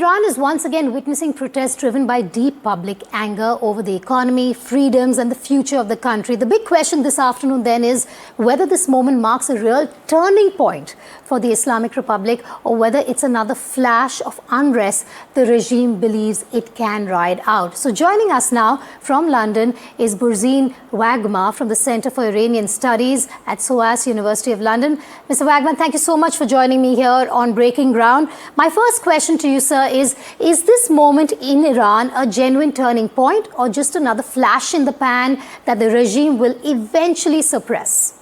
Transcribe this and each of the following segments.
Iran is once again witnessing protests driven by deep public anger over the economy, freedoms and the future of the country. The big question this afternoon then is whether this moment marks a real turning point for the Islamic Republic or whether it's another flash of unrest the regime believes it can ride out. So joining us now from London is Burzine Waghmar from the Center for Iranian Studies at SOAS University of London. Mr. Waghmar, thank you so much for joining me here on Breaking Ground. My first question to you, sir, is this moment in Iran a genuine turning point or just another flash in the pan that the regime will eventually suppress?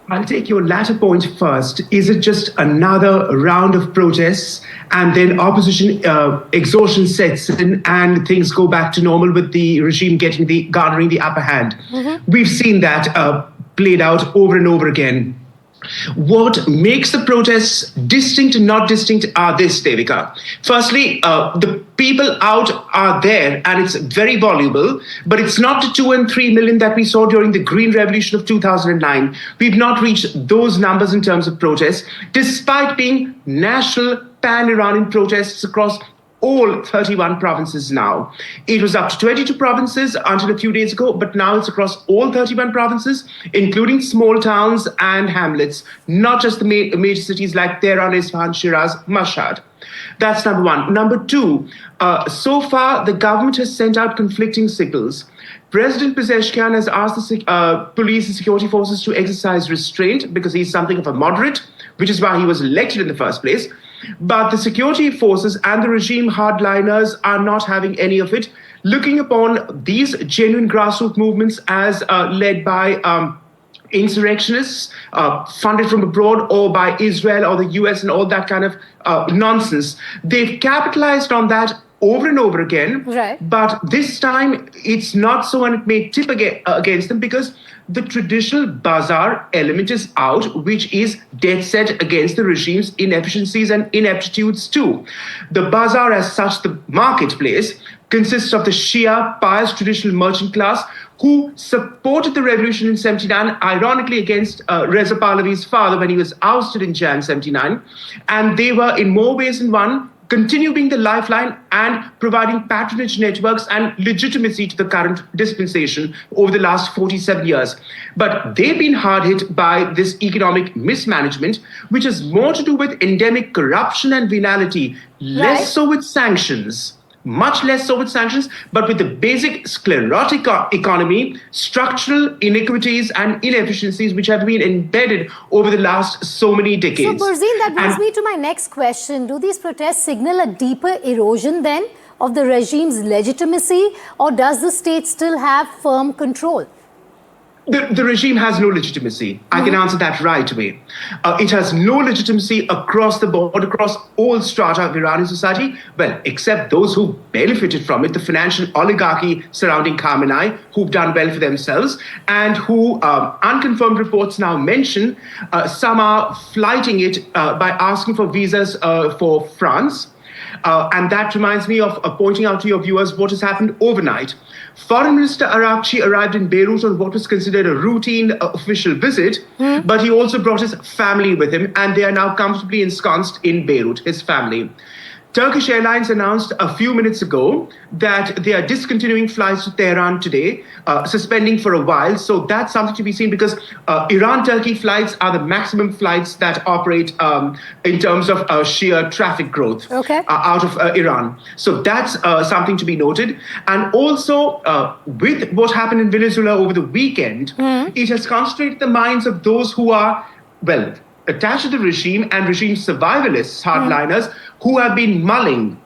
I'll take your latter point first. Is it just another round of protests and then opposition exhaustion sets in and things go back to normal with the regime garnering the upper hand? We've seen that played out over and over again. What makes the protests distinct and not distinct are this, Devika. Firstly, the people out are there and it's very voluble, but it's not the 2 and 3 million that we saw during the Green Revolution of 2009. We've not reached those numbers in terms of protests, despite being national pan-Iranian protests across all 31 provinces now. It was up to 22 provinces until a few days ago, but now it's across all 31 provinces, including small towns and hamlets, not just the major cities like Tehran, Isfahan, Shiraz, Mashhad. That's number one. Number two, so far the government has sent out conflicting signals. President Pezeshkian has asked the police and security forces to exercise restraint because he's something of a moderate, which is why he was elected in the first place. But the security forces and the regime hardliners are not having any of it, looking upon these genuine grassroots movements as led by insurrectionists funded from abroad or by Israel or the US and all that kind of nonsense. They've capitalized on that over and over again, but this time it's not so, and it may tip against them because the traditional bazaar element is out, which is dead set against the regime's inefficiencies and ineptitudes too. The bazaar as such, the marketplace, consists of the Shia, pious traditional merchant class who supported the revolution in 79, ironically against Reza Pahlavi's father when he was ousted in Jan 79. And they were in more ways than one continue being the lifeline and providing patronage networks and legitimacy to the current dispensation over the last 47 years. But they've been hard hit by this economic mismanagement, which has more to do with endemic corruption and venality, less so with sanctions. Much less so with sanctions, but with the basic sclerotic economy, structural iniquities and inefficiencies which have been embedded over the last so many decades. So, Burzine, that brings me to my next question. Do these protests signal a deeper erosion then of the regime's legitimacy, or does the state still have firm control? The regime has no legitimacy. I can answer that right away. It has no legitimacy across the board, across all strata of Iranian society, well, except those who benefited from it, the financial oligarchy surrounding Khamenei, who've done well for themselves, and who, unconfirmed reports now mention, some are flighting it by asking for visas for France. And that reminds me of pointing out to your viewers what has happened overnight. Foreign Minister Arakchi arrived in Beirut on what was considered a routine official visit, but he also brought his family with him, and they are now comfortably ensconced in Beirut, his family. Turkish Airlines announced a few minutes ago that they are discontinuing flights to Tehran today, suspending for a while. So that's something to be seen because Iran-Turkey flights are the maximum flights that operate in terms of sheer traffic growth out of Iran. So that's something to be noted. And also, with what happened in Venezuela over the weekend, it has concentrated the minds of those who are, well, attached to the regime and regime survivalists, hardliners, who have been mulling,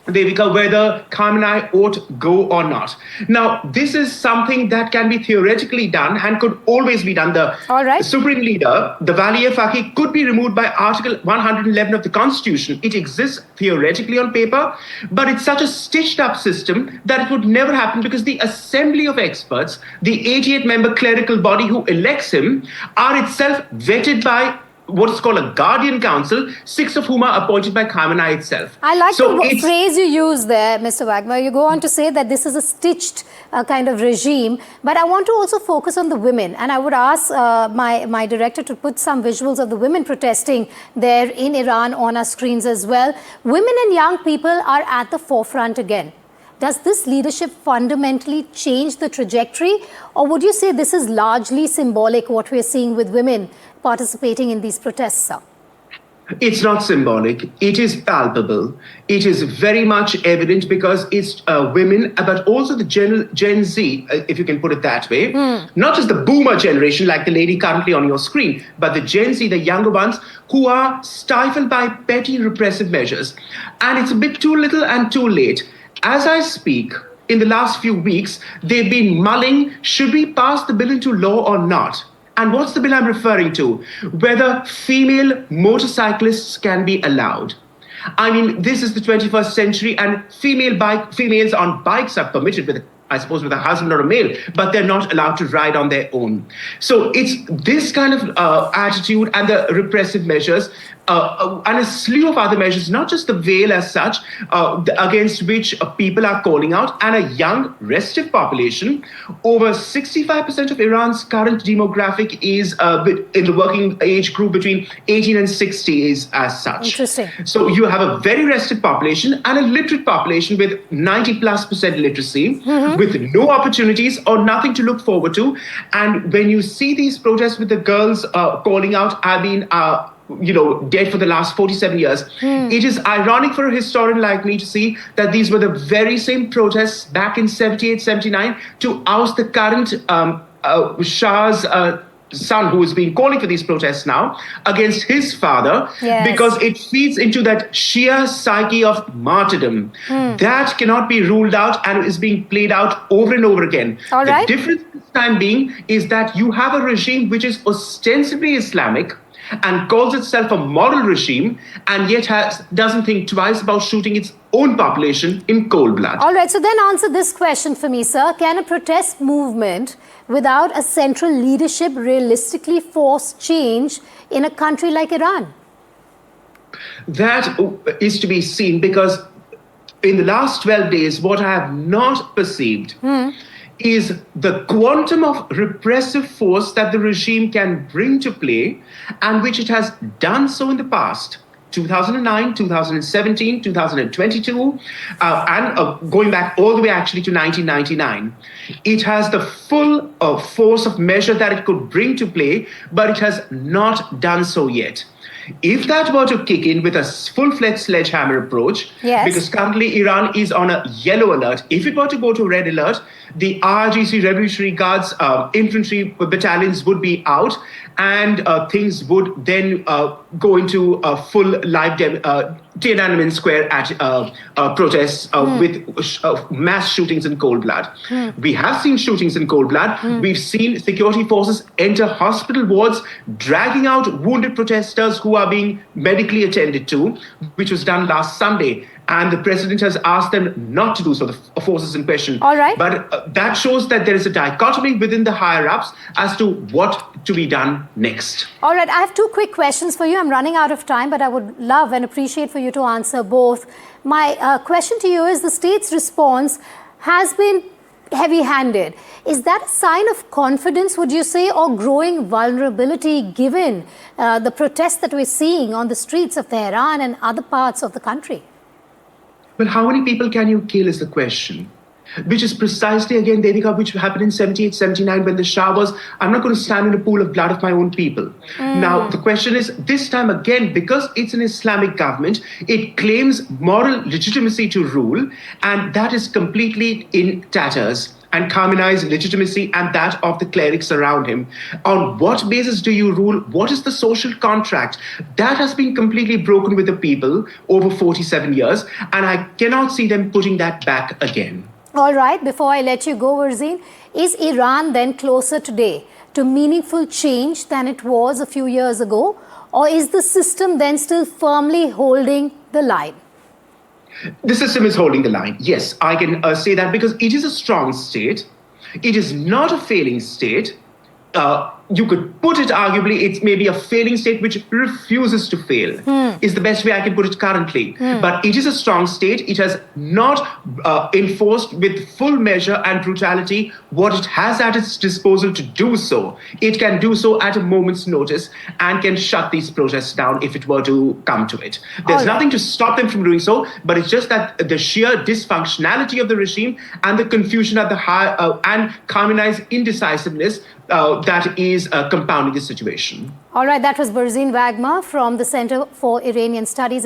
Devika, whether Khamenei ought go or not. Now, this is something that can be theoretically done and could always be done. The supreme leader, the Valier Faki, could be removed by Article 111 of the Constitution. It exists theoretically on paper, but it's such a stitched up system that it would never happen because the assembly of experts, the 88-member clerical body who elects him, are itself vetted by what is called a guardian council, 6 of whom are appointed by Khamenei itself. I like the phrase you use there, Mr. Waghmar. You go on to say that this is a stitched kind of regime, but I want to also focus on the women, and I would ask my director to put some visuals of the women protesting there in Iran on our screens as well. Women and young people are at the forefront again. Does this leadership fundamentally change the trajectory, or would you say this is largely symbolic, what we're seeing with women participating in these protests, sir? It's not symbolic. It is palpable. It is very much evident because it's women, but also the Gen Z, if you can put it that way. Not just the boomer generation, like the lady currently on your screen, but the Gen Z, the younger ones, who are stifled by petty repressive measures. And it's a bit too little and too late. As I speak, in the last few weeks, they've been mulling, should we pass the bill into law or not? And what's the bill I'm referring to? Whether female motorcyclists can be allowed. I mean, this is the 21st century, and females on bikes are permitted with, I suppose, with a husband or a male, but they're not allowed to ride on their own. So it's this kind of attitude and the repressive measures and a slew of other measures, not just the veil as such, against which people are calling out, and a young, restive population. Over 65% of Iran's current demographic is in the working age group between 18 and 60 is as such. Interesting. So you have a very restive population and a literate population with 90+% literacy, with no opportunities or nothing to look forward to. And when you see these protests with the girls calling out, I've been dead for the last 47 years. It is ironic for a historian like me to see that these were the very same protests back in 78, 79 to oust the current Shah's son, who has been calling for these protests now, against his father, because it feeds into that Shia psyche of martyrdom. That cannot be ruled out and is being played out over and over again. All right. The difference this time being is that you have a regime which is ostensibly Islamic and calls itself a moral regime, and yet doesn't think twice about shooting its own population in cold blood. All right, so then answer this question for me, sir. Can a protest movement without a central leadership realistically force change in a country like Iran? That is to be seen, because in the last 12 days, what I have not perceived is the quantum of repressive force that the regime can bring to play, and which it has done so in the past. 2009, 2017, 2022, and going back all the way actually to 1999. It has the full force of measure that it could bring to play, but it has not done so yet. If that were to kick in with a full-fledged sledgehammer approach, because currently Iran is on a yellow alert, if it were to go to red alert, the RGC Revolutionary Guards infantry battalions would be out, and things would then go into a full live Tiananmen Square protests with mass shootings in cold blood. We have seen shootings in cold blood. We've seen security forces enter hospital wards, dragging out wounded protesters who are being medically attended to, which was done last Sunday. And the president has asked them not to do so, the forces in question. All right. But that shows that there is a dichotomy within the higher-ups as to what to be done next. All right, I have two quick questions for you. I'm running out of time, but I would love and appreciate for you to answer both. My question to you is, the state's response has been heavy-handed. Is that a sign of confidence, would you say, or growing vulnerability given the protests that we're seeing on the streets of Tehran and other parts of the country? Well, how many people can you kill is the question. Which is precisely, again, Devika, which happened in 78, 79, when the Shah was, I'm not going to stand in a pool of blood of my own people. Now, the question is, this time again, because it's an Islamic government, it claims moral legitimacy to rule, and that is completely in tatters. And Khamenei's legitimacy and that of the clerics around him. On what basis do you rule? What is the social contract? That has been completely broken with the people over 47 years, and I cannot see them putting that back again. All right, before I let you go, Burzine, is Iran then closer today to meaningful change than it was a few years ago? Or is the system then still firmly holding the line? The system is holding the line. Yes, I can say that, because it is a strong state. It is not a failing state. you could put it arguably, it's maybe a failing state which refuses to fail, is the best way I can put it currently. But it is a strong state. It has not enforced with full measure and brutality what it has at its disposal to do so. It can do so at a moment's notice and can shut these protests down if it were to come to it. There's nothing to stop them from doing so, but it's just that the sheer dysfunctionality of the regime and the confusion at the high and Khamenei's indecisiveness that is compounding the situation. All right, that was Burzine Waghmar from the Center for Iranian Studies at